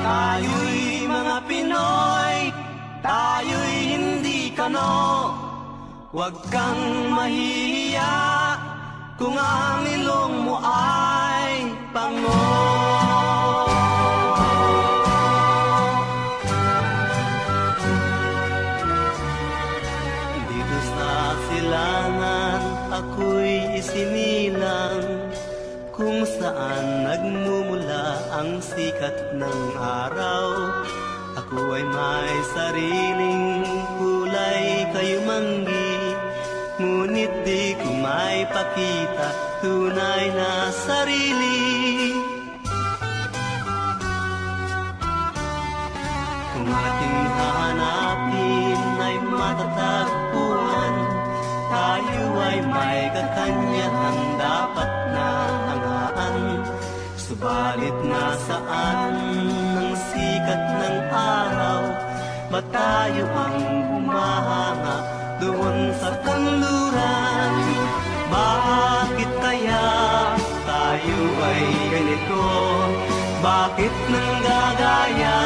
Tayo'y mga Pinoy, tayo'y hindi kano. Huwag kang mahihiya kung ang ilong mo ay pango. Dito sa silangan ako'y isinilang, kung saan nagmumula ang sikat ng araw. Ako ay may sariling kulay kayumanggi, ngunit di ko may pakita tunay na sarili. Kung ating hahanapin ay matatagpuan, tayo ay may kakanyahang dapat na hangaan. Subalit nasaan ang sikat ng araw? Ba't tayo ang humahanga doon sa kanluran? Bakit kaya tayo ay ganito? Bakit nanggagaya?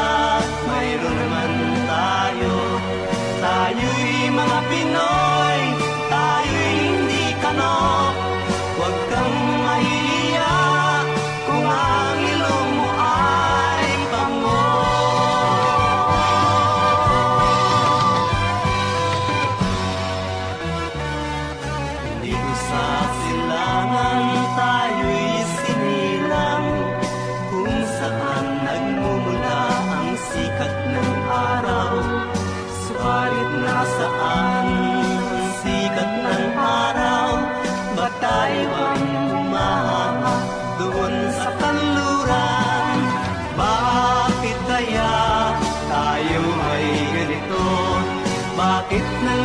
Mayroon naman tayo. Tayo'y mga Pinoy, tayo'y hindi kano. Huwag kang mahihiya kung ang ilong mo ay pango. Dito sa silangan tayo'y sinilang, kung saan nagmumula ang sikat ng araw. Subalit nasaan ang sikat ng araw? Ba't tayo ang humahanga doon sa kanluran? Bakit kaya tayo ay ganito? Bakit nang